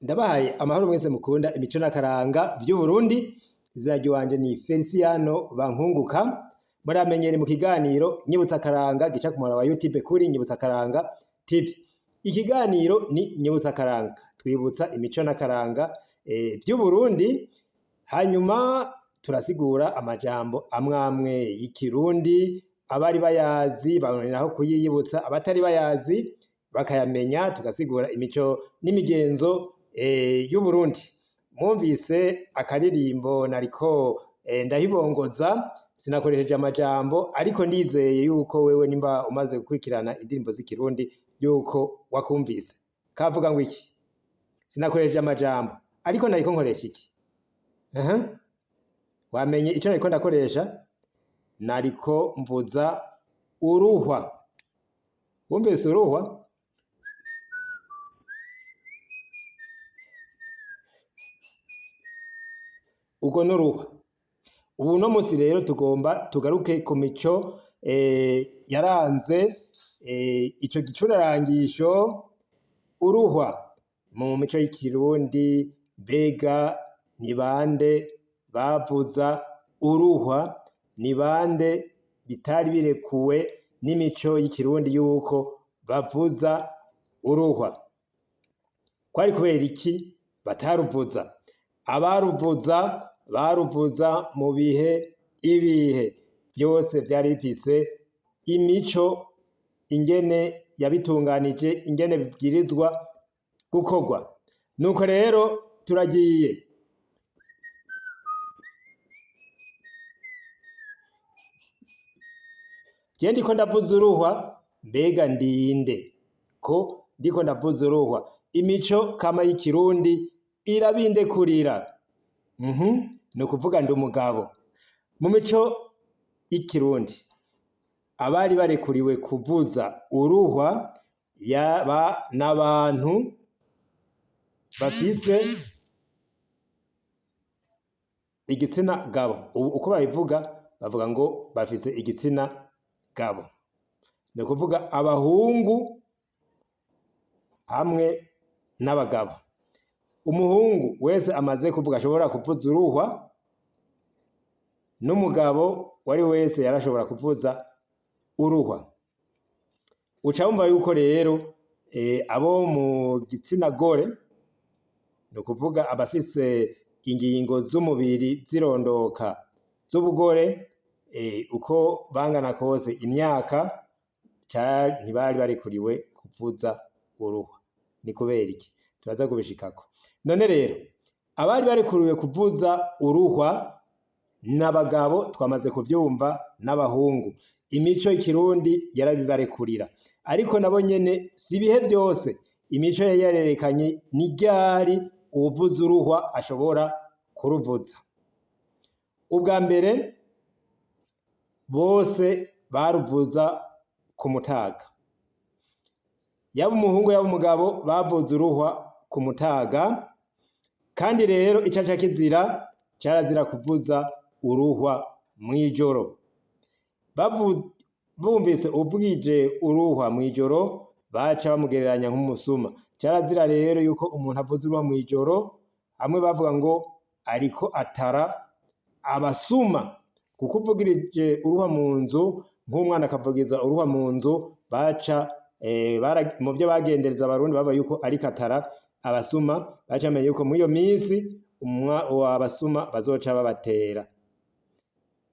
Ndabahaye amahoro mwese mukunda imico n'akaranga vy'Uburundi. Izina ryanje ni Feliciano Bankunguka. Muramenyere mu kiganiro Nyibutsa Akaranga gica ku muhora wa YouTube kuri Nyibutsa Akaranga TV. Ikiganiro ni Nyibutsa Akaranga, twibutsa imico n'akaranga vy'Uburundi, hanyuma turasigura amajambo amwamwe y'ikirundi, abari bayazi baboneraho kuyiyibutsa, abatari bayazi bakayamenya, tugasigura imico n'imigenzo y'Uburundi. Mwumvise akaririmbo nariko ndahibongoza, sinakoresheje amajambo, ariko ndizeye yuko wewe nimba umaze gukurikirana indirimbo z'ikirundi yuko wakumvise. Kavuga ngo iki? Sinakoresheje amajambo, ariko nariko nkoresha iki? Wamenye ico nariko ndakoresha? Nariko mvuza uruhwa. Wumvise uruhwa? Ugo n'uruhwa. Ubu no musi rero tugomba tugaruke ku mico yaranze ico gicurarangisho uruhwa mu mico y'ikirundi. Mbega ni bande bavuza uruhwa? Ni bande bitari birekuwe n'imico y'ikirundi yuko bavuza uruhwa? Kwari kubera iki bataruvuza? Abaruvuza baruvuza mu bihe ibihe byose vyari bifise imico ingene yabitunganije, ingene bibwirizwa gukorwa. Nuko rero turagiye. Je ndiko ndavuza uruhwa, mbega ndinde ko ndiko ndavuza uruhwa? Imico kama y'ikirundi irabindekurira. Ni ukuvuga ndi umugabo. Mu mico y'ikirundi abari barekuriwe kuvuza uruhwa n'abantu bafise igitsina gabo. Uko babivuga bavuga ngo bafise igitsina gabo, ni ukuvuga abahungu hamwe n'abagabo. Umuhungu wese amaze kuvuga ashobora kuvuza uruhwa, n'umugabo wari wese yarashobora kuvuza uruhwa. Uca wumva yuko rero abo mu gitsina gore, ni ukuvuga abafise ingingo z'umubiri zirondoka z'ubugore, uko bangana kose imyaka, ntibari barekuriwe kuvuza uruhwa. Ni kubera iki? Turaza kubishikako. None rero abari barekuriwe kuvuza uruhwa n'abagabo, twamaze kuvyumva, n'abahungu. Imico y'ikirundi yarabibarekurira, ariko nabo nyene si ibihe vyose imico yari yarerekanye ni ryari uwuvuza uruhwa ashobora kuruvuza. Ubwa mbere bose baruvuza ku mutaga. Yaba umuhungu yaba umugabo bavuza uruhwa ku mutaga, kandi rero icaca kizira, carazira kuvuza uruhwa mw'ijoro. Bumvise uvugije uruhwa mw'ijoro baca bamugereranya nk'umusuma. Carazira rero yuko umuntu avuza uruhwa mw'ijoro, hamwe bavuga ngo ariko atara abasuma, kuko uvugirije uruhwa mu nzu, nk'umwana akavugiza uruhwa mu nzu, baca mu vyo bagendereza abarundi bavuga yuko ariko atara abasuma, baca bamenya yuko muri iyo minsi abasuma bazoca babatera.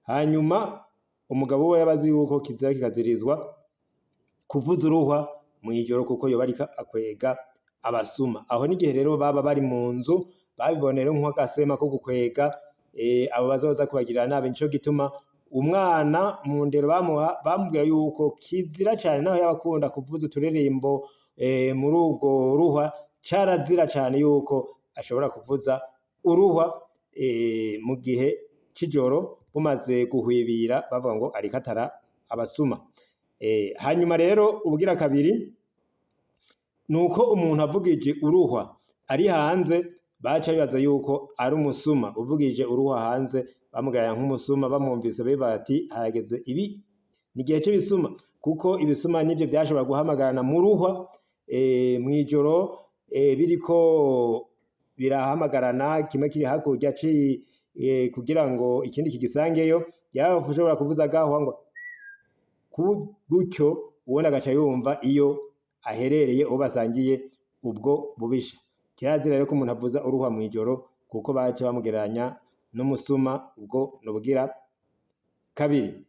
Hanyuma umugabo we yabazi yuko kizira kikazirizwa kuvuza uruhwa mw'ijoro, kuko yoba ariko akwega abasuma. Aho n'igihe rero baba bari mu nzu, babibonera nk'agasema ko gukwega abo bazoza kubagirira nabi. Nico gituma umwana mu ndero bamuha bamubwira yuko kizira cane, naho yabakunda kuvuza uturirimbo muri urwo ruhwa, carazira cane yuko ashobora kuvuza uruhwa mu gihe c'ijoro, bumaze guhwibira, bavuga ngo ariko atara abasuma. Hanyuma rero ubugira kabiri, nuko umuntu avugije uruhwa ari hanze, baca bibaza yuko ari umusuma. Uvugije uruhwa hanze bamugaranya nk'umusuma, bamwumvise bati harageze ibi ni igihe c'ibisuma, kuko ibisuma nivyo vyashobora guhamagarana mu ruhwa mw'ijoro biriko birahamagarana, kimwe kiri hakurya kugira ngo ikindi kigisangeyo, ushobora kuvuza agahwa ngo gutyo uwundi agaca yumva iyo aherereye uwo basangiye ubwo bubisha. Kirazira rero ko umuntu avuza uruhwa mw'ijoro kuko baca bamugereranya n'umusuma, ubwo nubugira kabiri.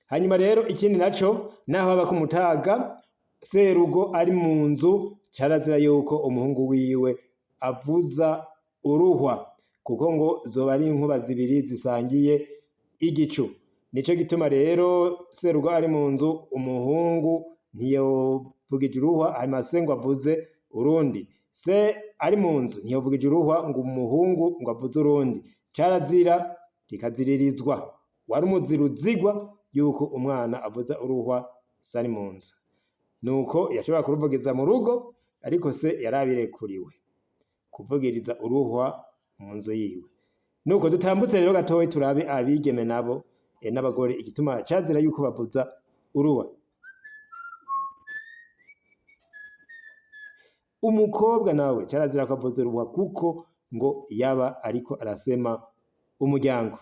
Hanyuma rero ikindi naco, naho haba ku mutaga serugo ari mu nzu, carazira yuko umuhungu wiwe avuza uruhwa, kuko ngo zoba ari inkuba zibiri zisangiye igicu. Nico gituma rero serugo ari mu nzu, umuhungu ntiyovugije uruhwa hanyuma se ngo avuze urundi. Se ari mu nzu ntiyovugije uruhwa ngo umuhungu ngo avuze urundi. Carazira kikaziririzwa, wari umuziro uzigwa yuko umwana avuza uruhwa se ari mu nzu. Nuko yashobora kuruvugiza mu rugo, ariko se yarabirekuriwe kuvugiriza uruhwa mu nzu yiwe. Nuko dutambutse rero gatoyi turabe abigeme nabo n'abagore igituma cazira yuko bavuza uruhwa. Umukobwa nawe carazira ko avuza uruhwa kuko ngo yaba ariko arasema umuryango.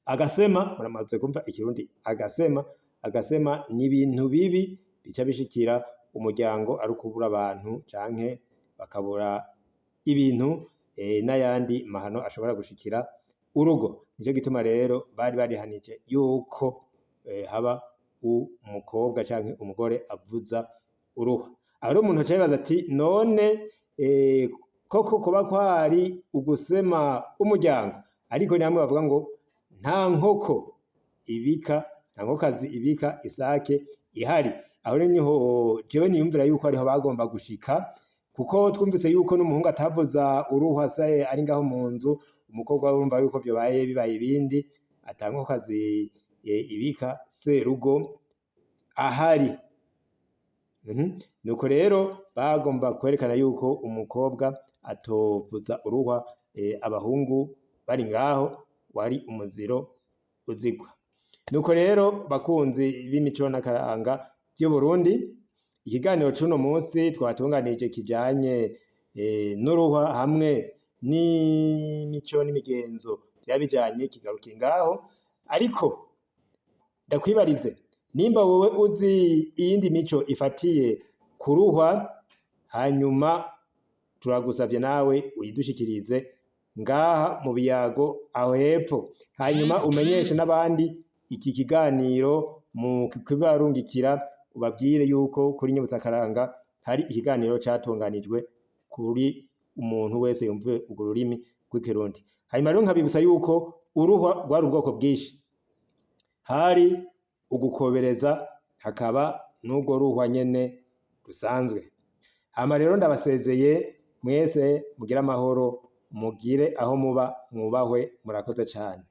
Agasema, muramaze kumva ikirundi agasema ni ibintu bibi bica bishikira umuryango, ari ukubura abantu canke bakabura ibintu n'ayandi mahano ashobora gushikira urugo. Nico gituma rero bari barihanije yuko haba umukobwa canke umugore avuza uruhwa. Aho rero umuntu aca yibaza ati none koko kuba kwari ugusema umuryango, ariko ni hamwe bavuga ngo nta nkokokazi ibika isake ihari. Aho rero niho jewe niyumvira yuko ariho bagomba gushika, kuko twumvise yuko n'umuhungu atavuza uruhwa se ari ngaho mu nzu, umukobwa urumva yuko bibaye ibindi, ata nkokokazi ibika serugo ahari. Nuko rero bagomba kwerekana yuko umukobwa atovuza uruhwa abahungu bari ngaho, wari umuziro uzigwa. Nuko rero bakunzi b'imico n'akaranga by'Uburundi, ikiganiro c'uno munsi twatunganije kijanye n'uruhwa hamwe n'imico n'imigenzo vyabijanye kigarukiye ngaho. Ariko ndakwibarize, nimba wowe uzi iyindi mico ifatiye ku ruhwa, hanyuma turagusavye nawe uyidushikirize ngaha mu biyago aho hepfo, hanyuma umenyeshe n'abandi iki kiganiro mu kubarungikira, ubabwire yuko kuri Nyibutsa Akaranga hari ikiganiro catunganijwe kuri umuntu wese yumve urwo rurimi rw'ikirundi. Hanyuma rero nkabibutsa yuko uruhwa rwari ubwoko bwinshi, hari ugukobereza, hakaba n'urwo ruhwa nyene rusanzwe. Hama rero ndabasezeye mwese, mugire amahoro, mugire aho muba mwubahwe, murakoze cane.